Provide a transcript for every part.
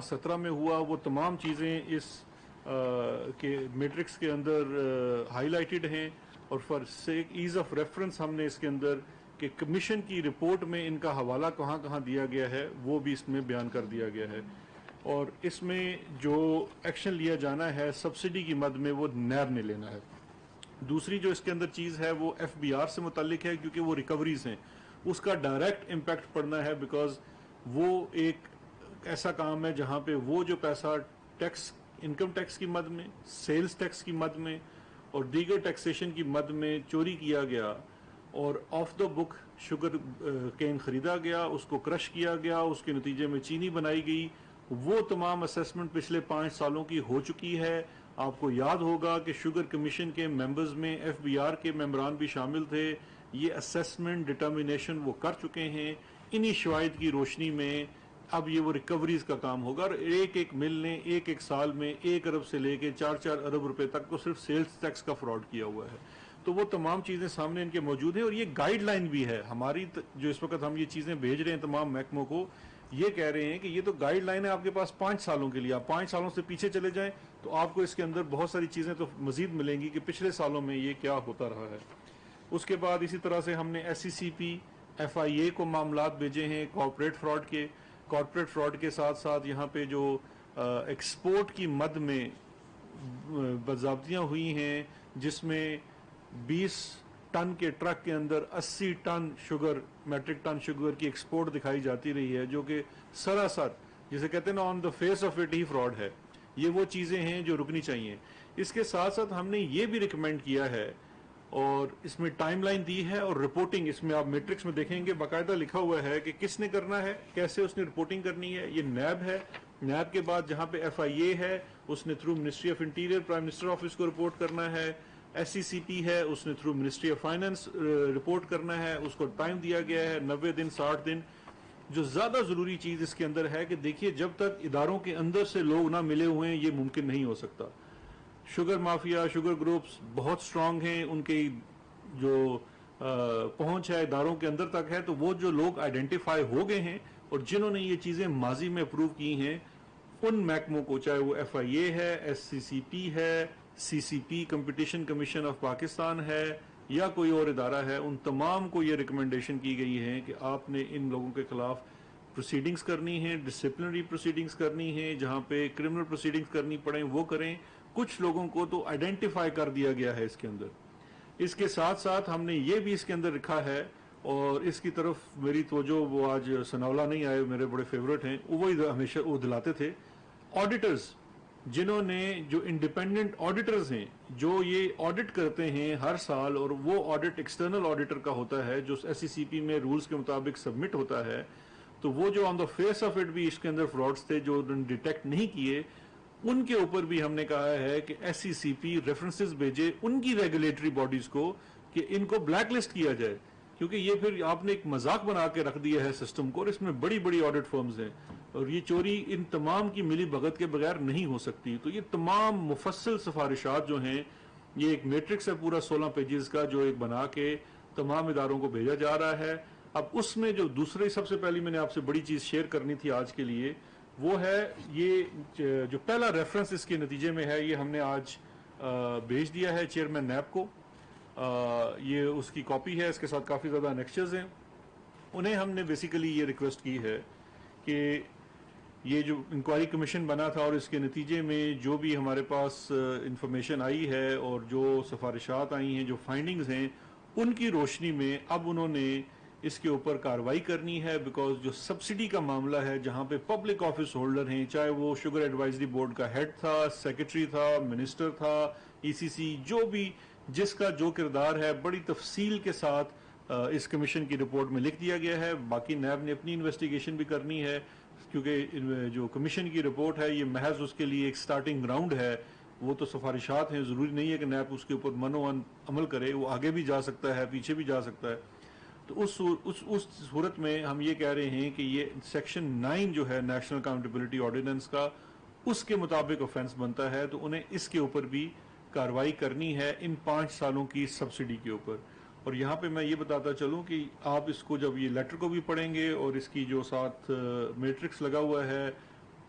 16-17 میں ہوا وہ تمام چیزیں اس کے میٹرکس کے اندر ہائی لائٹڈ ہیں، اور for sake as of reference ہم نے اس کے اندر کہ کمیشن کی رپورٹ میں ان کا حوالہ کہاں کہاں دیا گیا ہے وہ بھی اس میں بیان کر دیا گیا ہے، اور اس میں جو ایکشن لیا جانا ہے سبسڈی کی مد میں وہ نیب نے لینا ہے۔ دوسری جو اس کے اندر چیز ہے وہ ایف بی آر سے متعلق ہے، کیونکہ وہ ریکوریز ہیں، اس کا ڈائریکٹ امپیکٹ پڑنا ہے، بیکاز وہ ایک ایسا کام ہے جہاں پہ وہ جو پیسہ ٹیکس، انکم ٹیکس کی مد میں، سیلز ٹیکس کی مد میں اور دیگر ٹیکسیشن کی مد میں چوری کیا گیا اور of the book sugar cane خریدا گیا، اس کو کرش کیا گیا، اس کے نتیجے میں چینی بنائی گئی، وہ تمام اسیسمنٹ پچھلے 5 سالوں کی ہو چکی ہے۔ آپ کو یاد ہوگا کہ شوگر کمیشن کے ممبرز میں ایف بی آر کے ممبران بھی شامل تھے، یہ اسیسمنٹ ڈٹرمینیشن وہ کر چکے ہیں۔ انہی شواہد کی روشنی میں اب یہ وہ ریکوریز کا کام ہوگا، اور ایک ایک مل نے ایک سال میں 1 ارب سے لے کے 4 ارب روپے تک کو صرف سیلز ٹیکس کا فراڈ کیا ہوا ہے۔ تو وہ تمام چیزیں سامنے ان کے موجود ہیں، اور یہ گائیڈ لائن بھی ہے ہماری، جو اس وقت ہم یہ چیزیں بھیج رہے ہیں تمام محکموں کو، یہ کہہ رہے ہیں کہ یہ تو گائیڈ لائن ہے آپ کے پاس 5 سالوں کے لیے، آپ 5 سالوں سے پیچھے چلے جائیں تو آپ کو اس کے اندر بہت ساری چیزیں تو مزید ملیں گی کہ پچھلے سالوں میں یہ کیا ہوتا رہا ہے۔ اس کے بعد اسی طرح سے ہم نے ایس سی سی پی، ایف آئی اے کو معاملات بھیجے ہیں کارپوریٹ فراڈ کے ساتھ ساتھ یہاں پہ جو ایکسپورٹ کی مد میں باضابطیاں ہوئی ہیں، جس میں 20 ٹن کے ٹرک کے اندر 80 ton sugar, metric ton sugar کی ایکسپورٹ دکھائی جاتی رہی ہے، جو کہ سراسر جسے کہتے ہیں نا on the face of it ہی فراڈ ہے۔ یہ وہ چیزیں ہیں جو رکنی چاہیے۔ اس کے ساتھ ساتھ ہم نے یہ بھی ریکمینڈ کیا ہے، اور اس میں ٹائم لائن دی ہے، اور رپورٹنگ اس میں آپ میٹرکس میں دیکھیں گے باقاعدہ لکھا ہوا ہے کہ کس نے کرنا ہے، کیسے اس نے رپورٹنگ کرنی ہے۔ یہ نیب ہے، نیب کے بعد جہاں پہ ایف آئی اے ہے اس نے through ministry of interior prime minister office کو رپورٹ کرنا ہے، ایس سی سی پی ہے اس نے through ministry of finance report کرنا ہے، اس کو ٹائم دیا گیا ہے 90 دن 60 دن۔ جو زیادہ ضروری چیز اس کے اندر ہے کہ دیکھیے جب تک اداروں کے اندر سے لوگ نہ ملے ہوئے ہیں یہ ممکن نہیں ہو سکتا۔ شوگر مافیا، شوگر گروپس بہت سٹرونگ ہیں، ان کی جو پہنچ ہے اداروں کے اندر تک ہے، تو وہ جو لوگ آئیڈینٹیفائی ہو گئے ہیں اور جنہوں نے یہ چیزیں ماضی میں اپروو کی ہیں، ان محکموں کو، چاہے وہ ایف آئی اے ہے، ایس سی سی پی ہے، سی C P competition commission of Pakistan ہے، یا کوئی اور ادارہ ہے، ان تمام کو یہ ریکمنڈیشن کی گئی ہے کہ آپ نے ان لوگوں کے خلاف پروسیڈنگز کرنی ہیں، ڈسپلنری پروسیڈنگز کرنی ہیں، جہاں پہ کرمنل پروسیڈنگز کرنی پڑیں وہ کریں۔ کچھ لوگوں کو تو آئیڈینٹیفائی کر دیا گیا ہے اس کے اندر۔ اس کے ساتھ ساتھ ہم نے یہ بھی اس کے اندر رکھا ہے، اور اس کی طرف میری توجہ، وہ آج ثناءاللہ نہیں آئے، میرے بڑے فیورٹ ہیں، وہی ہمیشہ وہ دلاتے تھے، آڈیٹرز، جنہوں نے، جو انڈیپینڈنٹ آڈیٹرز ہیں، جو یہ آڈٹ کرتے ہیں ہر سال، اور وہ آڈٹ ایکسٹرنل آڈیٹر کا ہوتا ہے جو ایس سی سی پی میں رولز کے مطابق سبمٹ ہوتا ہے، تو وہ جو آن دا فیس آف اٹ بھی اس کے اندر فراڈز تھے جو ڈیٹیکٹ نہیں کیے، ان کے اوپر بھی ہم نے کہا ہے کہ S C C P references بھیجے ان کی ریگولیٹری باڈیز کو کہ ان کو بلیک لسٹ کیا جائے، کیونکہ یہ پھر آپ نے ایک مذاق بنا کے رکھ دیا ہے سسٹم کو، اور اس میں بڑی بڑی آڈٹ فرمز ہیں، اور یہ چوری ان تمام کی ملی بھگت کے بغیر نہیں ہو سکتی۔ تو یہ تمام مفصل سفارشات جو ہیں، یہ ایک میٹرکس ہے پورا 16 پیجز کا، جو ایک بنا کے تمام اداروں کو بھیجا جا رہا ہے۔ اب اس میں جو دوسری سب سے پہلی میں نے آپ سے بڑی چیز شیئر کرنی تھی آج کے لیے، وہ ہے یہ جو پہلا ریفرنس اس کے نتیجے میں ہے، یہ ہم نے آج بھیج دیا ہے چیئرمین نیب کو، یہ اس کی کاپی ہے، اس کے ساتھ کافی زیادہ انیکسچرز ہیں۔ انہیں ہم نے بیسیکلی یہ ریکویسٹ کی ہے کہ یہ جو انکوائری کمیشن بنا تھا اور اس کے نتیجے میں جو بھی ہمارے پاس انفارمیشن آئی ہے اور جو سفارشات آئی ہیں، جو فائنڈنگز ہیں، ان کی روشنی میں اب انہوں نے اس کے اوپر کارروائی کرنی ہے، بیکاز جو سبسڈی کا معاملہ ہے، جہاں پہ پبلک آفس ہولڈر ہیں، چاہے وہ شوگر ایڈوائزری بورڈ کا ہیڈ تھا، سیکرٹری تھا، منسٹر تھا، ای سی سی، جو بھی جس کا جو کردار ہے، بڑی تفصیل کے ساتھ اس کمیشن کی رپورٹ میں لکھ دیا گیا ہے۔ باقی نیب نے اپنی انویسٹیگیشن بھی کرنی ہے، کیونکہ جو کمیشن کی رپورٹ ہے یہ محض اس کے لیے ایک سٹارٹنگ گراؤنڈ ہے، وہ تو سفارشات ہیں، ضروری نہیں ہے کہ نیب اس کے اوپر منوان عمل کرے، وہ آگے بھی جا سکتا ہے، پیچھے بھی جا سکتا ہے۔ تو اس صورت میں ہم یہ کہہ رہے ہیں کہ یہ سیکشن 9 جو ہے نیشنل اکاؤنٹیبلٹی آرڈیننس کا، اس کے مطابق آفینس بنتا ہے، تو انہیں اس کے اوپر بھی کارروائی کرنی ہے ان 5 سالوں کی سبسڈی کے اوپر۔ اور یہاں پہ میں یہ بتاتا چلوں کہ آپ اس کو جب یہ لیٹر کو بھی پڑھیں گے اور اس کی جو ساتھ میٹرکس لگا ہوا ہے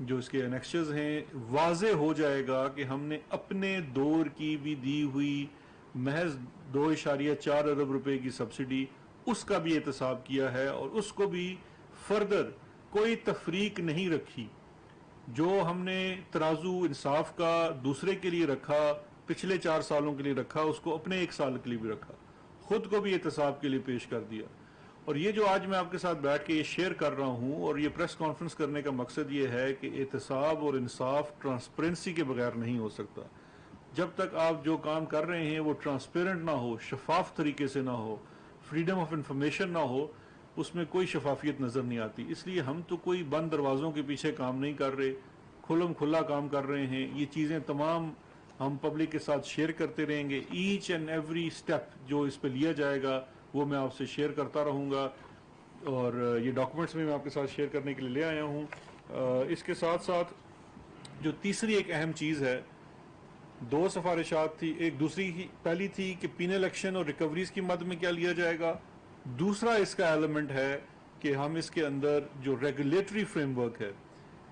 جو اس کے انیکسچرز ہیں واضح ہو جائے گا کہ ہم نے اپنے دور کی بھی دی ہوئی محض 2.4 ارب روپے کی سبسڈی اس کا بھی احتساب کیا ہے اور اس کو بھی فردر کوئی تفریق نہیں رکھی. جو ہم نے ترازو انصاف کا دوسرے کے لیے رکھا پچھلے 4 سالوں کے لیے رکھا اس کو اپنے 1 سال کے لیے بھی رکھا, خود کو بھی احتساب کے لیے پیش کر دیا. اور یہ جو آج میں آپ کے ساتھ بیٹھ کے یہ شیئر کر رہا ہوں اور یہ پریس کانفرنس کرنے کا مقصد یہ ہے کہ احتساب اور انصاف ٹرانسپیرنسی کے بغیر نہیں ہو سکتا. جب تک آپ جو کام کر رہے ہیں وہ ٹرانسپیرنٹ نہ ہو, شفاف طریقے سے نہ ہو, فریڈم آف انفارمیشن نہ ہو, اس میں کوئی شفافیت نظر نہیں آتی. اس لیے ہم تو کوئی بند دروازوں کے پیچھے کام نہیں کر رہے, کھلم کھلا کام کر رہے ہیں. یہ چیزیں تمام ہم پبلک کے ساتھ شیئر کرتے رہیں گے. ایچ اینڈ ایوری سٹیپ جو اس پہ لیا جائے گا وہ میں آپ سے شیئر کرتا رہوں گا, اور یہ ڈاکومنٹس میں آپ کے ساتھ شیئر کرنے کے لیے لے آیا ہوں. اس کے ساتھ ساتھ جو تیسری ایک اہم چیز ہے, 2 سفارشات تھی. ایک دوسری پہلی تھی کہ پینل ایکشن اور ریکوریز کی مد میں کیا لیا جائے گا. دوسرا اس کا ایلیمنٹ ہے کہ ہم اس کے اندر جو ریگولیٹری فریم ورک ہے,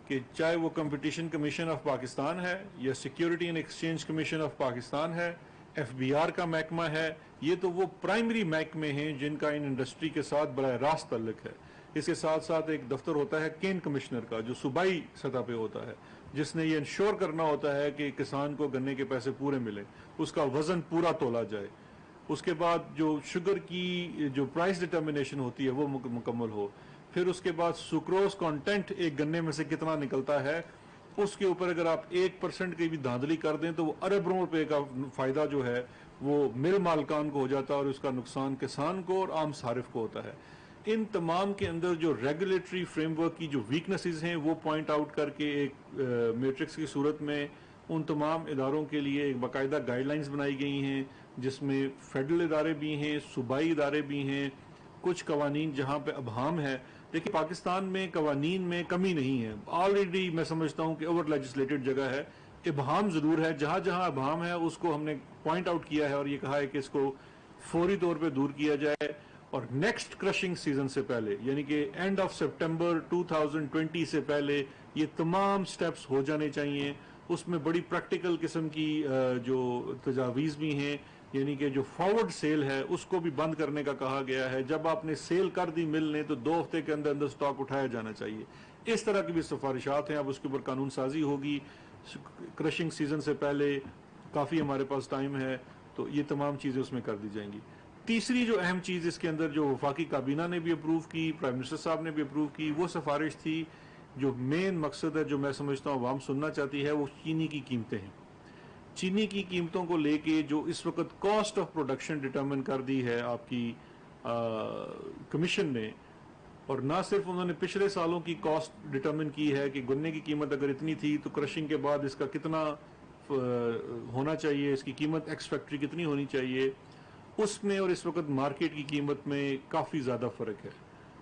کہ چاہے وہ کمپٹیشن کمیشن آف پاکستان ہے یا security and exchange commission of Pakistan ہے, ایف بی آر کا محکمہ ہے, یہ تو وہ پرائمری محکمے ہیں جن کا ان انڈسٹری کے ساتھ براہ راست تعلق ہے. اس کے ساتھ ساتھ ایک دفتر ہوتا ہے کین کمشنر کا جو صوبائی سطح پہ ہوتا ہے, جس نے یہ انشور کرنا ہوتا ہے کہ کسان کو گنے کے پیسے پورے ملیں, اس کا وزن پورا تولا جائے. اس کے بعد جو شوگر کی جو پرائس ڈٹرمنیشن ہوتی ہے وہ مکمل ہو. پھر اس کے بعد سکروز کانٹینٹ ایک گنے میں سے کتنا نکلتا ہے, اس کے اوپر اگر آپ 1% کی بھی دھاندلی کر دیں تو وہ اربوں روپے کا فائدہ جو ہے وہ مل مالکان کو ہو جاتا ہے اور اس کا نقصان کسان کو اور عام صارف کو ہوتا ہے. ان تمام کے اندر جو ریگولیٹری فریم ورک کی جو ویکنسز ہیں وہ پوائنٹ آؤٹ کر کے ایک میٹرکس کی صورت میں ان تمام اداروں کے لیے ایک باقاعدہ گائیڈ لائنز بنائی گئی ہیں, جس میں فیڈرل ادارے بھی ہیں, صوبائی ادارے بھی ہیں, کچھ قوانین جہاں پہ ابہام ہے. لیکن پاکستان میں قوانین میں کمی نہیں ہے, آلریڈی میں سمجھتا ہوں کہ اوور لیجسلیٹڈ جگہ ہے. ابہام ضرور ہے, جہاں جہاں ابہام ہے اس کو ہم نے پوائنٹ آؤٹ کیا ہے اور یہ کہا ہے کہ اس کو فوری طور پہ دور کیا جائے, اور نیکسٹ کرشنگ سیزن سے پہلے یعنی کہ اینڈ آف سپٹمبر 2020 سے پہلے یہ تمام سٹیپس ہو جانے چاہیے. اس میں بڑی پریکٹیکل قسم کی جو تجاویز بھی ہیں, یعنی کہ جو فارورڈ سیل ہے اس کو بھی بند کرنے کا کہا گیا ہے. جب آپ نے سیل کر دی مل نے تو 2 ہفتے کے اندر سٹاک اٹھایا جانا چاہیے. اس طرح کی بھی سفارشات ہیں. اب اس کے اوپر قانون سازی ہوگی کرشنگ سیزن سے پہلے, کافی ہمارے پاس ٹائم ہے, تو یہ تمام چیزیں اس میں کر دی جائیں گی. تیسری جو اہم چیز اس کے اندر جو وفاقی کابینہ نے بھی اپروو کی, پرائم منسٹر صاحب نے بھی اپروو کی, وہ سفارش تھی جو مین مقصد ہے جو میں سمجھتا ہوں عوام سننا چاہتی ہے, وہ چینی کی قیمتیں ہیں. چینی کی قیمتوں کو لے کے جو اس وقت کاسٹ آف پروڈکشن ڈٹرمن کر دی ہے آپ کی کمیشن نے, اور نہ صرف انہوں نے پچھلے سالوں کی کاسٹ ڈٹرمن کی ہے کہ گنے کی قیمت اگر اتنی تھی تو کرشنگ کے بعد اس کا کتنا ہونا چاہیے, اس کی قیمت ایکس فیکٹری کتنی ہونی چاہیے, اس میں اور اس وقت مارکیٹ کی قیمت میں کافی زیادہ فرق ہے.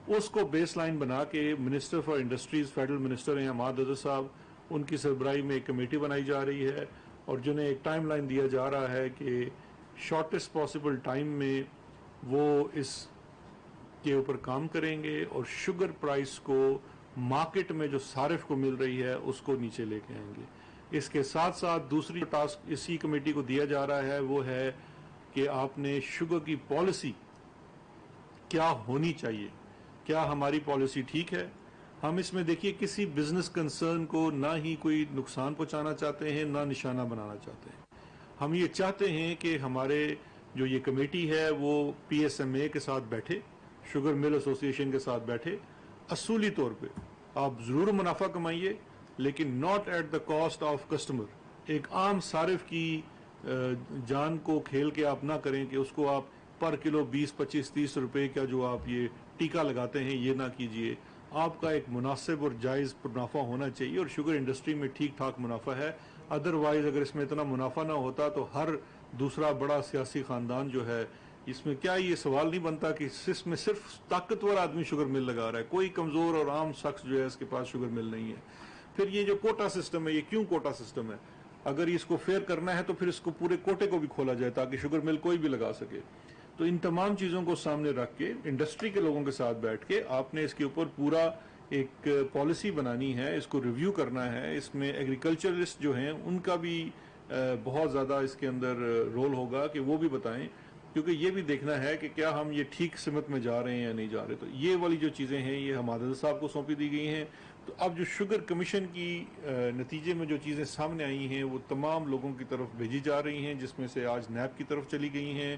اس کو بیس لائن بنا کے minister for industries federal minister ہیں عماد اظہر صاحب, ان کی سربراہی میں ایک کمیٹی بنائی جا رہی ہے اور جنہیں ایک ٹائم لائن دیا جا رہا ہے کہ شارٹیسٹ پاسبل ٹائم میں وہ اس کے اوپر کام کریں گے اور شوگر پرائس کو مارکیٹ میں جو صارف کو مل رہی ہے اس کو نیچے لے کے آئیں گے. اس کے ساتھ ساتھ دوسری ٹاسک اسی کمیٹی کو دیا جا رہا ہے وہ ہے کہ آپ نے شوگر کی پالیسی کیا ہونی چاہیے, کیا ہماری پالیسی ٹھیک ہے. ہم اس میں دیکھیے کسی بزنس کنسرن کو نہ ہی کوئی نقصان پہنچانا چاہتے ہیں نہ نشانہ بنانا چاہتے ہیں. ہم یہ چاہتے ہیں کہ ہمارے جو یہ کمیٹی ہے وہ پی ایس ایم اے کے ساتھ بیٹھے, شوگر مل ایسوسی ایشن کے ساتھ بیٹھے, اصولی طور پہ آپ ضرور منافع کمائیے لیکن not at the cost of customer. ایک عام صارف کی جان کو کھیل کے آپ نہ کریں کہ اس کو آپ پر کلو 20, 25, 30 روپے کا جو آپ یہ ٹیکہ لگاتے ہیں یہ نہ کیجئے. آپ کا ایک مناسب اور جائز منافع ہونا چاہیے, اور شوگر انڈسٹری میں ٹھیک ٹھاک منافع ہے. ادروائز اگر اس میں اتنا منافع نہ ہوتا تو ہر دوسرا بڑا سیاسی خاندان جو ہے اس میں کیا یہ سوال نہیں بنتا کہ اس میں صرف طاقتور آدمی شوگر مل لگا رہا ہے, کوئی کمزور اور عام شخص جو ہے اس کے پاس شوگر مل نہیں ہے. پھر یہ جو کوٹا سسٹم ہے, یہ کیوں کوٹا سسٹم ہے؟ اگر اس کو فیئر کرنا ہے تو پھر اس کو پورے کوٹے کو بھی کھولا جائے تاکہ شوگر مل کوئی بھی لگا سکے. تو ان تمام چیزوں کو سامنے رکھ کے انڈسٹری کے لوگوں کے ساتھ بیٹھ کے آپ نے اس کے اوپر پورا ایک پالیسی بنانی ہے، اس کو ریویو کرنا ہے. اس میں ایگریکلچرسٹ جو ہیں ان کا بھی بہت زیادہ اس کے اندر رول ہوگا کہ وہ بھی بتائیں، کیونکہ یہ بھی دیکھنا ہے کہ کیا ہم یہ ٹھیک سمت میں جا رہے ہیں یا نہیں جا رہے. تو یہ والی جو چیزیں ہیں یہ ہم عادل صاحب کو سونپی دی گئی ہیں. تو اب جو شوگر کمیشن کی نتیجے میں جو چیزیں سامنے آئی ہیں وہ تمام لوگوں کی طرف بھیجی جا رہی ہیں، جس میں سے آج نیب کی طرف چلی گئی ہیں.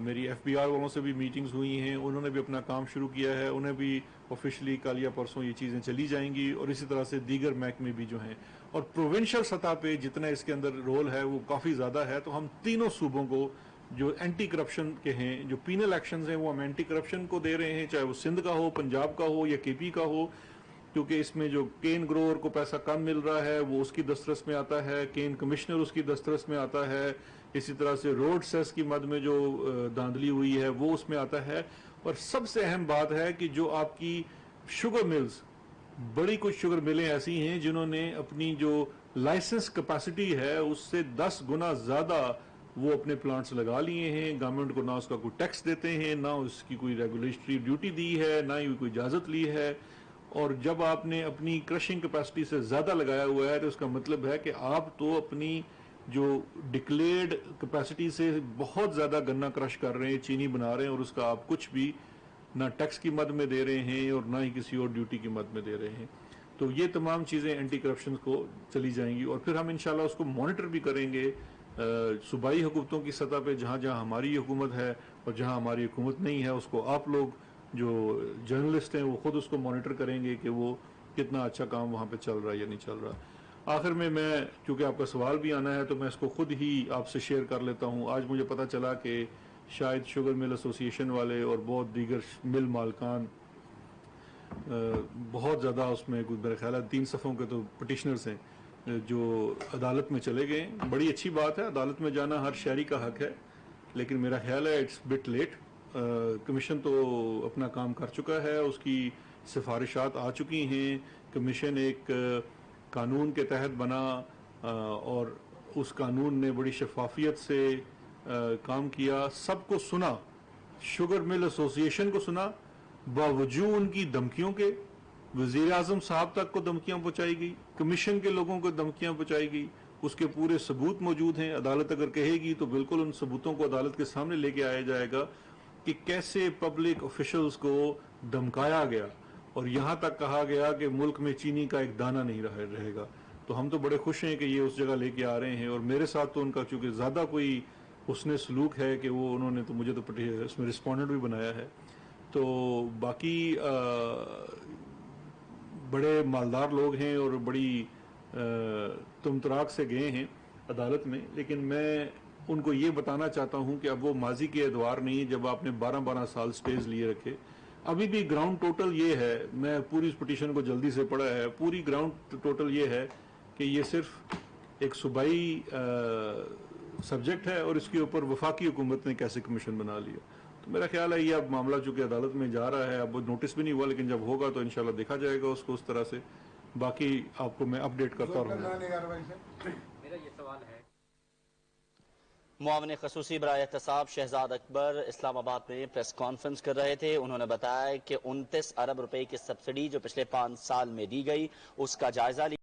میری ایف بی آر والوں سے بھی میٹنگز ہوئی ہیں، انہوں نے بھی اپنا کام شروع کیا ہے، انہیں بھی آفیشلی کل یا پرسوں یہ چیزیں چلی جائیں گی. اور اسی طرح سے دیگر محکمے بھی جو ہیں، اور پروونشل سطح پہ جتنا اس کے اندر رول ہے وہ کافی زیادہ ہے. تو ہم تینوں صوبوں کو جو اینٹی کرپشن کے ہیں، جو پینل ایکشنز ہیں، وہ ہم اینٹی کرپشن کو دے رہے ہیں، چاہے وہ سندھ کا ہو، پنجاب کا ہو یا کے پی کا ہو. کیونکہ اس میں جو کین گروور کو پیسہ کم مل رہا ہے وہ اس کی دسترس میں آتا ہے، کین کمشنر اس کی دسترس میں آتا ہے. اسی طرح سے روڈ سیس کی مد میں جو دھاندلی ہوئی ہے وہ اس میں آتا ہے. اور سب سے اہم بات ہے کہ جو آپ کی شوگر ملز، بڑی کچھ شوگر ملیں ایسی ہیں جنہوں نے اپنی جو لائسنس کیپیسٹی ہے اس سے 10 گنا زیادہ وہ اپنے پلانٹس لگا لیے ہیں. گورنمنٹ کو نہ اس کا کوئی ٹیکس دیتے ہیں، نہ اس کی کوئی ریگولیٹری ڈیوٹی دی ہے، نہ ہی کوئی اجازت لی ہے. اور جب آپ نے اپنی کرشنگ کیپیسٹی سے زیادہ لگایا ہوا ہے تو اس کا مطلب ہے کہ آپ تو اپنی جو ڈکلیئرڈ کیپیسٹی سے بہت زیادہ گنا کرش کر رہے ہیں، چینی بنا رہے ہیں، اور اس کا آپ کچھ بھی نہ ٹیکس کی مد میں دے رہے ہیں اور نہ ہی کسی اور ڈیوٹی کی مد میں دے رہے ہیں. تو یہ تمام چیزیں اینٹی کرپشن کو چلی جائیں گی. اور پھر ہم انشاءاللہ اس کو مانیٹر بھی کریں گے صوبائی حکومتوں کی سطح پہ، جہاں جہاں ہماری حکومت ہے اور جہاں ہماری حکومت نہیں ہے اس کو آپ لوگ جو جرنلسٹ ہیں وہ خود اس کو مانیٹر کریں گے کہ وہ کتنا اچھا کام وہاں پہ چل رہا ہے یا نہیں چل رہا. آخر میں چونکہ آپ کا سوال بھی آنا ہے تو میں اس کو خود ہی آپ سے شیئر کر لیتا ہوں. آج مجھے پتہ چلا کہ شاید شوگر مل ایسوسی ایشن والے اور بہت دیگر مل مالکان بہت زیادہ اس میں میرے خیال ہے 3 صفوں کے تو پٹیشنرز ہیں جو عدالت میں چلے گئے. بڑی اچھی بات ہے، عدالت میں جانا ہر شہری کا حق ہے، لیکن میرا خیال ہے اٹس بٹ لیٹ. کمیشن تو اپنا کام کر چکا ہے، اس کی سفارشات آ چکی ہیں. کمیشن ایک قانون کے تحت بنا اور اس قانون نے بڑی شفافیت سے کام کیا، سب کو سنا، شوگر مل ایسوسی ایشن کو سنا، باوجود ان کی دھمکیوں کے وزیر اعظم صاحب تک کو دھمکیاں پہنچائی گئی، کمیشن کے لوگوں کو دھمکیاں پہنچائی گئی. اس کے پورے ثبوت موجود ہیں. عدالت اگر کہے گی تو بالکل ان ثبوتوں کو عدالت کے سامنے لے کے آیا جائے گا کہ کیسے پبلک آفیشلز کو دھمکایا گیا اور یہاں تک کہا گیا کہ ملک میں چینی کا ایک دانہ نہیں رہے گا. تو ہم تو بڑے خوش ہیں کہ یہ اس جگہ لے کے آ رہے ہیں. اور میرے ساتھ تو ان کا چونکہ زیادہ کوئی حسن سلوک ہے کہ وہ انہوں نے تو مجھے تو اس میں رسپونڈنٹ بھی بنایا ہے. تو باقی بڑے مالدار لوگ ہیں اور بڑی تمتراک سے گئے ہیں عدالت میں، لیکن میں ان کو یہ بتانا چاہتا ہوں کہ اب وہ ماضی کے ادوار نہیں جب آپ نے 12 سال سٹیز لیے رکھے. ابھی بھی گراؤنڈ ٹوٹل یہ ہے، میں پوری اس پٹیشن کو جلدی سے پڑھا ہے، پوری گراؤنڈ ٹوٹل یہ ہے کہ یہ صرف ایک صوبائی سبجیکٹ ہے اور اس کے اوپر وفاقی حکومت نے کیسے کمیشن بنا لیا. تو میرا خیال ہے یہ اب معاملہ چونکہ عدالت میں جا رہا ہے، اب وہ نوٹس بھی نہیں ہوا، لیکن جب ہوگا تو انشاءاللہ دیکھا جائے گا اس کو اس طرح سے. باقی آپ کو میں اپ ڈیٹ کرتا رہوں گا. میرا یہ سوال ہے، معاون خصوصی برائے احتساب شہزاد اکبر اسلام آباد میں پریس کانفرنس کر رہے تھے. انہوں نے بتایا کہ 29 ارب روپے کی سبسڈی جو پچھلے 5 سال میں دی گئی اس کا جائزہ لیا.